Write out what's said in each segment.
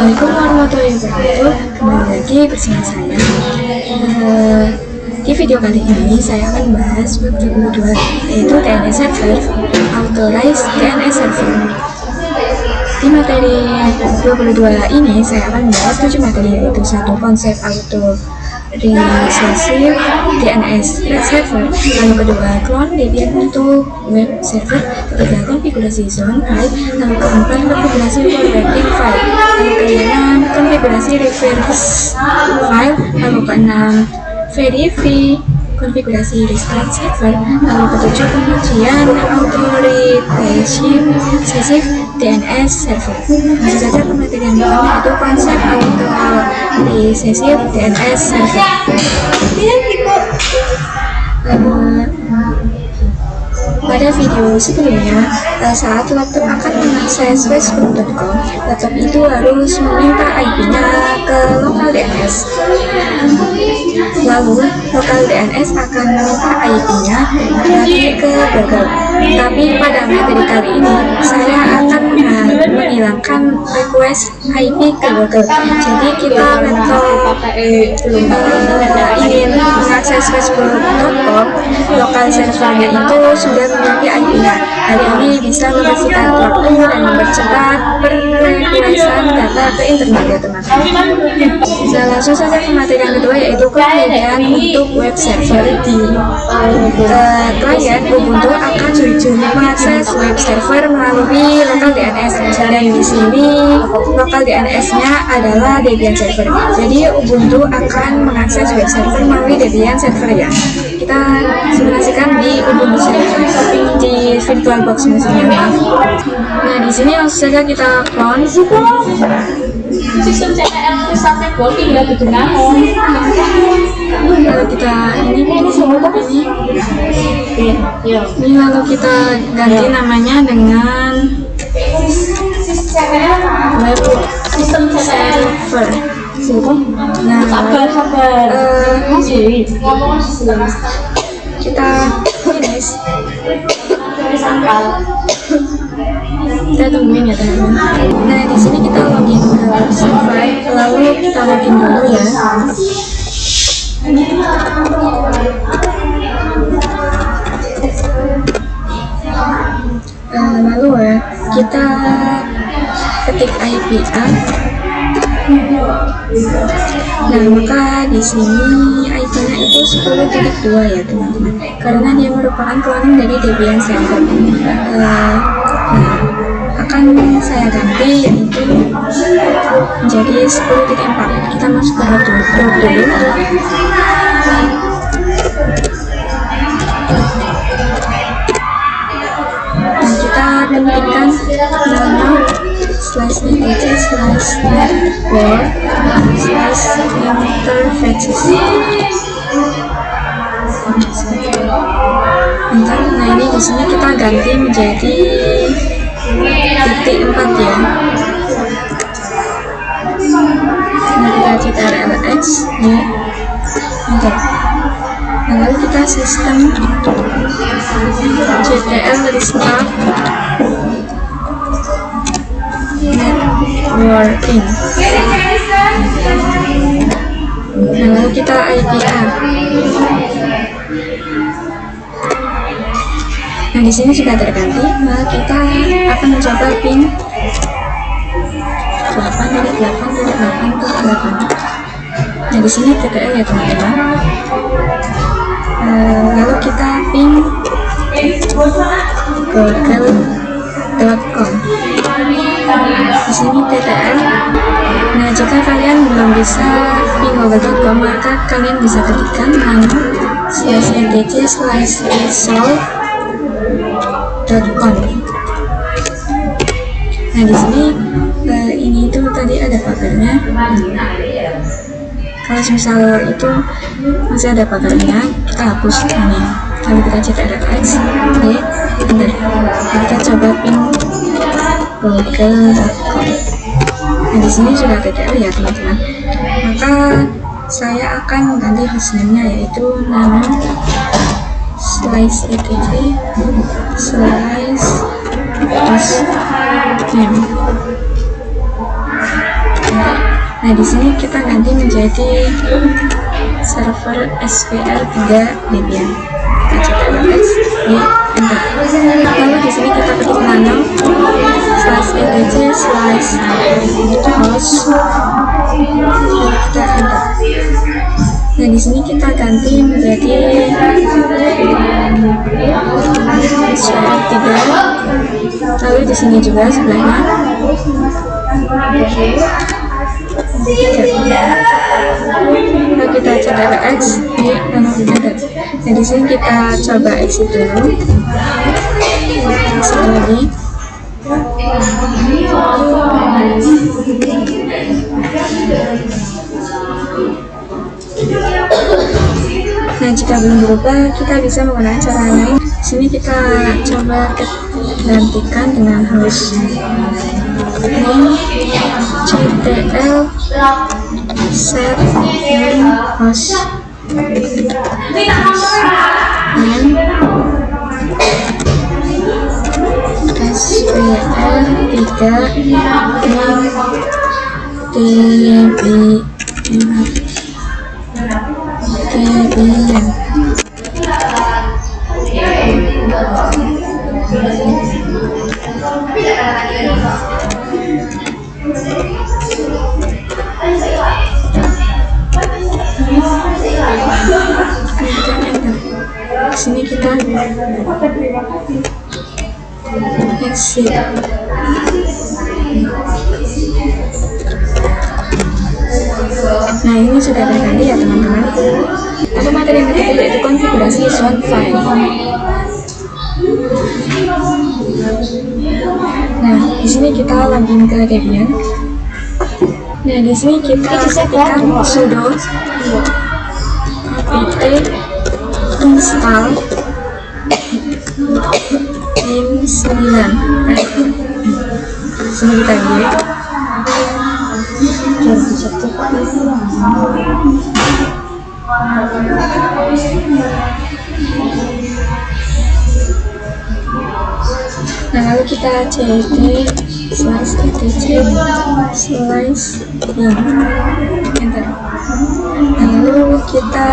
Assalamualaikum warahmatullahi wabarakatuh. Kembali lagi bersama saya. Di video kali ini saya akan bahas web 22, yaitu DNS Server, Authorized DNS Server. Di materi 22 ini saya akan membahas 7 materi, yaitu 1. Konsep Authorization DNS Server, lalu kedua, clone Debian untuk web server, ketiga, konfigurasi zone file, lalu keempat, konfigurasi forwarding file, lalu keenam, konfigurasi reverse file, lalu keenam, verify konfigurasi restart server, lalu ketujuh, pengujian authorization DNS server. Masih saja pematerian pertama, itu konsep authorization DNS server. Pada video sebelumnya, saat laptop akan mengakses facebook.com, laptop itu harus meminta IP-nya ke lokal DNS. Lalu, lokal DNS akan meminta IP-nya lagi ke Google. Tapi pada materi kali ini, saya akan menghilangkan request IP ke Google. Jadi kita ingin mengakses facebook.com, lokal servernya itu sudah memiliki IP-nya. Hal ini bisa membersihkan waktu dan mempercepat perequestan data ke internet ya teman-teman. Bisa langsung saja ke materi yang kedua, yaitu kemudian untuk web server. Di klien Ubuntu akan mengakses web server melalui lokal DNS, dan di sini lokal DNS-nya adalah Debian server. Jadi Ubuntu akan mengakses web server melalui Debian server ya. Kita simulasikan di Ubuntu server di VirtualBox mesinnya. Nah, di sini langsung saja kita clone. Sistem CTL sampai blocking ya gitu namun. Kalau kita ini lalu kita ganti namanya dengan web Sistem CTL server. Nah, sabar kita finish. Kita tungguin ya teman-teman. Nah, di sini kita login ke server, lalu kita login dulu ya. Lalu ya, kita ketik IP-nya. Nah, maka di sini IP-nya itu 10.2 ya teman-teman, karena dia merupakan cloning dari Debian server. Akan saya ganti yaitu menjadi 10.4. Kita masuk ke root dulu. Dan kita ketikkan nama /network/interfaces. Nah, ini di sini kita ganti menjadi .4 ya. Nah, kita ctrls ya. Oke. Nah, lalu kita sistem ctl restart networking. Nah, lalu kita IP-nya. Nah, di sini sudah terganti. Nah, kita akan mencoba pin 8.8.8.8. Nah, di sini TTL ya teman-teman. Lalu kita pin google.com. Di sini TTL. Nah, jika kalian belum bisa pin google.com, maka kalian bisa ketikkan /etc/resolve.com. Nah, di sini ini itu tadi ada pagarnya. Kalau misal itu masih ada pagarnya, kita hapus ini. Lalu kita ctrls, oke, enter. Kita coba pin google.com. Nah, di sini sudah TTL ya teman-teman. Maka saya akan ganti hostname-nya, yaitu nama /etc/hostname. Nah, di sini kita ganti menjadi server SQL 3 Debian. X di enter. Lalu di sini kita ketik nano /etc/host, kita enter. Nah, di sini kita ganti menjadi syarat 3. Lalu di sini juga sebelahnya nah, kita coba X di nano enter. Nah, di sini kita coba exit dulu. Exit lagi. Nah, jika belum berubah, kita bisa menggunakan cara lain. Di sini kita coba gantikan dengan host name ctl set name host name SQL 3 Debian. Sini kita exit. Nah, ini sudah terganti ya teman-teman. Untuk materi yang ketiga yaitu konfigurasi zone file. Nah, di sini kita login ke Debian. Nah, di sini kita ketikkan sudo apt install Win9. Sini kita lihat. Nah, lalu kita cd/etc/bin enter. Nah, lalu kita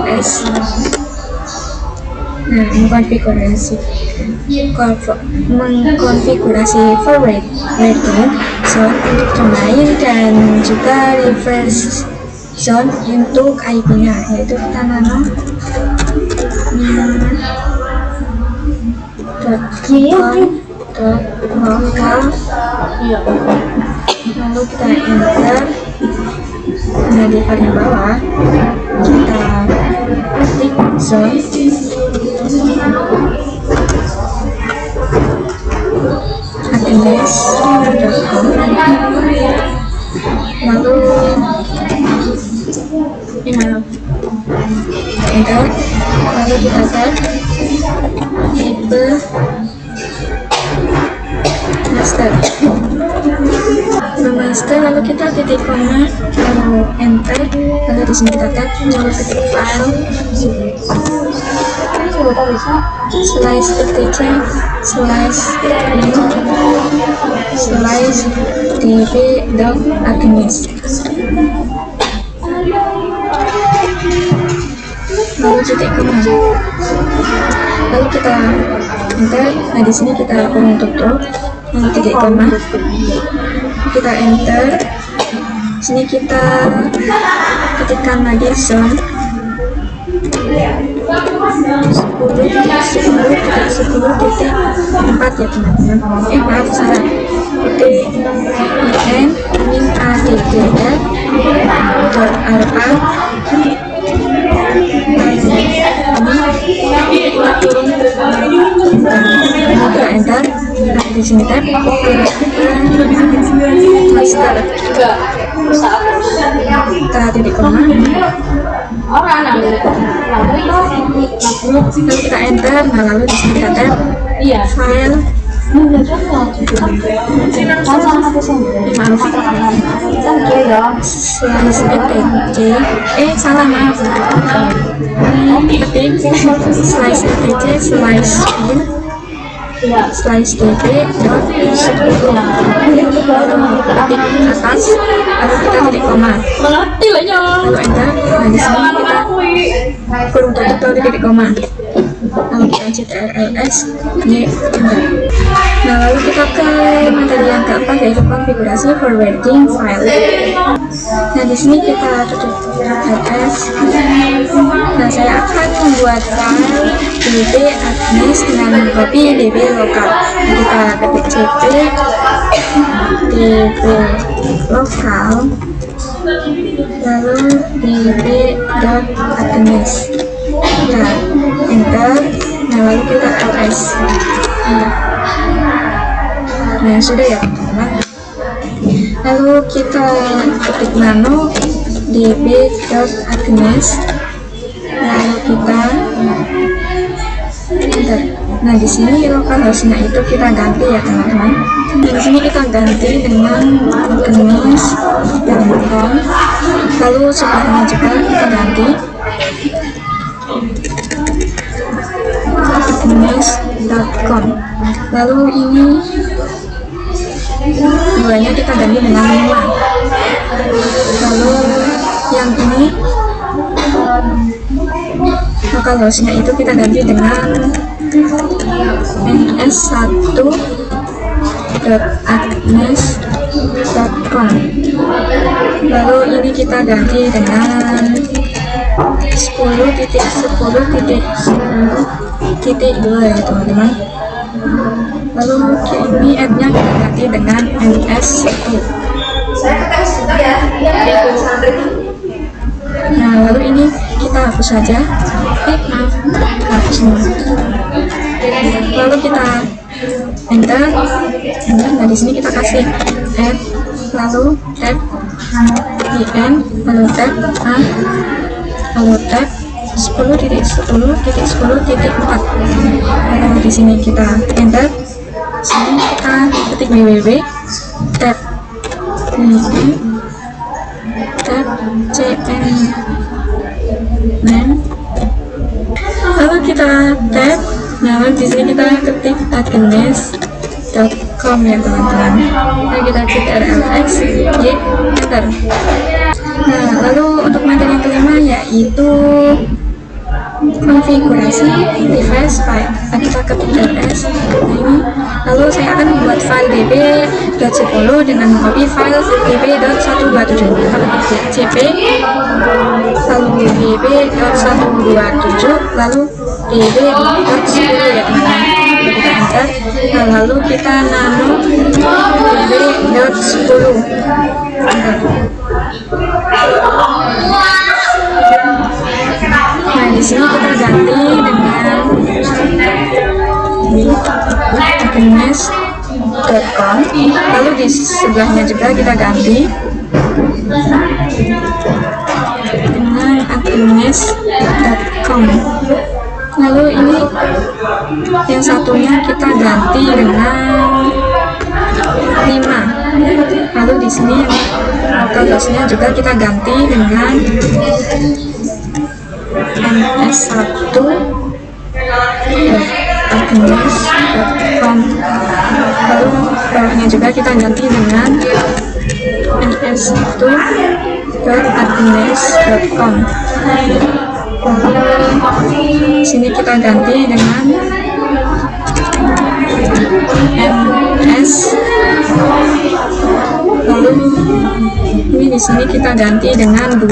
ls. Nah, mengkonfigurasi forward reading zone untuk domain dan juga refresh zone untuk IP-nya, yaitu kita nano .com.local. Lalu kita enter. Nah, di paling bawah kita ketik zone adres.com. Lalu email enter. Lalu kita set tipe master. Lalu kita titik koma, lalu enter. Lalu di sini kita tab, lalu ketik file /etc/db.agnes. Lalu titik koma, lalu kita enter. Nah, di sini kita kurung tutup, lalu titik koma, kita enter. Sini kita ketikkan lagi zone 10.10.10.4 ya teman-teman. Maaf salah. enter. Nah, di sini tab master. Kita titik koma. Lalu kita enter. Nah, lalu di sini kita tab file salah maaf. Ketik /etc/bin slice db dot ketik atas, lalu kita titik koma, Mengerti lah nyong. lalu enter. Nah di sini kita kurung tutup lalu titik koma, lalu kita ctrls di enter. Nah lalu kita ke materi yang keempat, yaitu konfigurasi forwarding file. Nah di sini kita tutup ls. Nah saya akan membuat file db adnes dengan copy db lokal. Kita ketik cp db lokal, lalu db.adnes. Nah enter. Nah lalu kita ls. Nah sudah ya teman-teman. Lalu kita ketik nano db.adnes, lalu kita enter. Nah di sini localhost-nya itu kita ganti ya teman-teman. Nah, di sini kita ganti dengan adnes.com, lalu sebelahnya juga kita ganti adnes.com, lalu ini duanya kita ganti dengan 5, lalu yang ini localhost-nya itu kita ganti dengan ns1.adnes.com, lalu ini kita ganti dengan 10.10.10.2 ya teman-teman. Lalu ini add-nya kita ganti dengan ns1. Nah lalu ini kita hapus saja. Hapus semua. Lalu kita enter. Nah di sini kita kasih add, lalu tab in, lalu tab a, lalu tab 10.10.10.4. Lalu di sini kita enter. Sini kita ketik www tab tab cnn, lalu kita tab. Nah di sini kita ketik adnes.com ya teman-teman. Nah kita ctrls y enter. Nah lalu untuk materi yang kelima yaitu konfigurasi device file. Nah, kita ketik ls. Nah ini, lalu saya akan membuat file db.10 dengan copy file db.127. Kita ketik cp, lalu db.127, lalu db.10 ya teman-teman. Kita enter. Nah lalu kita nano db.10 enter. Nah di sini kita ganti dengan adnes.com, lalu di sebelahnya juga kita ganti dengan adnes.com. Lalu ini yang satunya kita ganti dengan 5. Lalu di sini localhost-nya juga kita ganti dengan ns1.adnes.com. Lalu bawahnya juga kita ganti dengan ns1.adnes.com. Sini kita ganti dengan ns. Lalu ini di sini kita ganti dengan 2.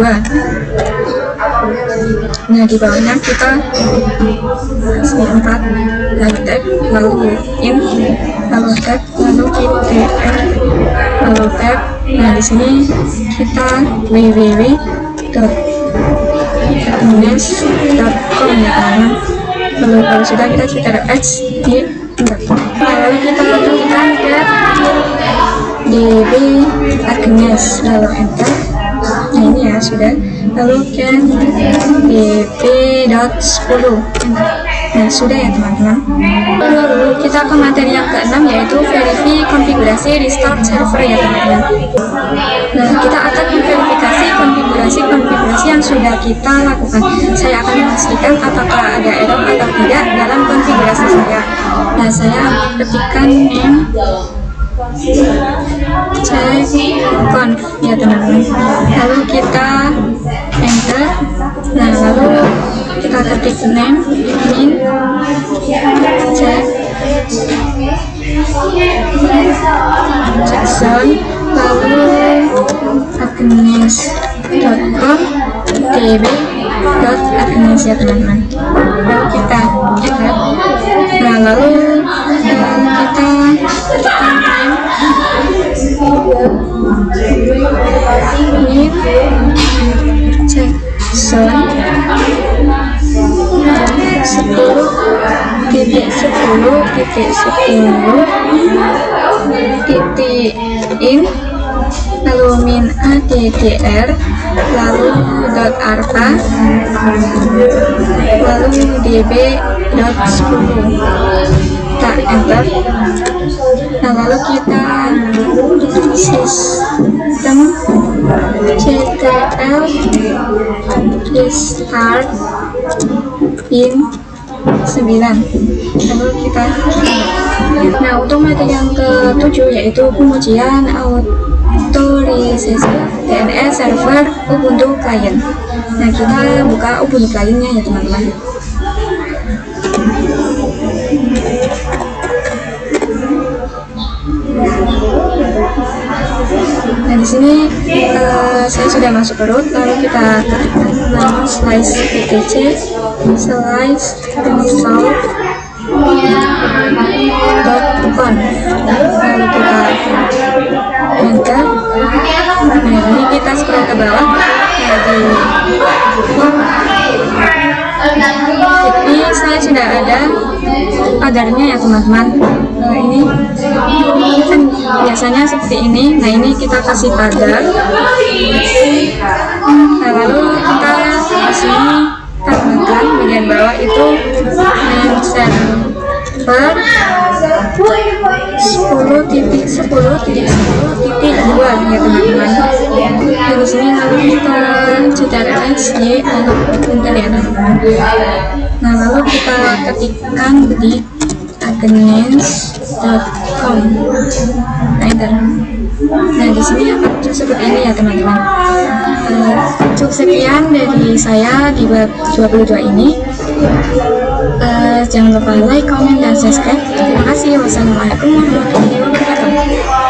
Nah di bawahnya kita kasih 4, lalu tab, lalu in, lalu tab, lalu ctr, lalu tab. Nah di sini kita www.adnes.com ya teman. Lalu kalau sudah kita ctrx di enter. Lalu kita ketikkan tab db adnes, lalu enter. Nah ini ya sudah. lalu get db.10. Nah, sudah ya teman-teman. Lalu kita ke materi yang ke-6, yaitu verify konfigurasi restart server ya teman-teman. Nah, kita akan memverifikasi konfigurasi yang sudah kita lakukan. Saya akan memastikan apakah ada error atau tidak dalam konfigurasi saya. Nah, saya ketikkan name check conf ya teman-teman. Lalu kita enter. Nah, lalu kita ketik name min check checkson, lalu agnes.com db.agnes ya teman-teman. Lalu kita enter. Nah, lalu kita tekan name checkson 10.10.10.in, lalu min addr, lalu .arpa, lalu db.10. Kita enter. Nah, lalu kita sistem ctl restart pin 9. Lalu kita nah, untuk materi yang ke-7 yaitu pengujian autorisasi DNS server Ubuntu client. Nah, kita buka Ubuntu clientnya ya teman-teman. Nah, di sini saya sudah masuk ke root, lalu kita ketikkan nama slice ptc slice install.conf, lalu kita enter. Nah, ini kita scroll ke bawah. Nah, ini saya sudah ada pagarnya ya teman-teman. Ini kan biasanya seperti ini. Nah, ini kita kasih pagar. Nah, lalu kita di sini tambahkan bagian bawah itu name server 10.10.10.2 ya teman-teman. Nah, di sini lalu kita ctrls y lalu enter ya teman-teman. Nah, lalu kita ketikkan di agnes.com. Nah, enter. Nah, di sini akan seperti ini ya teman-teman. Cukup sekian dari saya di bab 22 ini. Jangan lupa like, comment, dan subscribe. Terima kasih. Wassalamualaikum warahmatullahi wabarakatuh.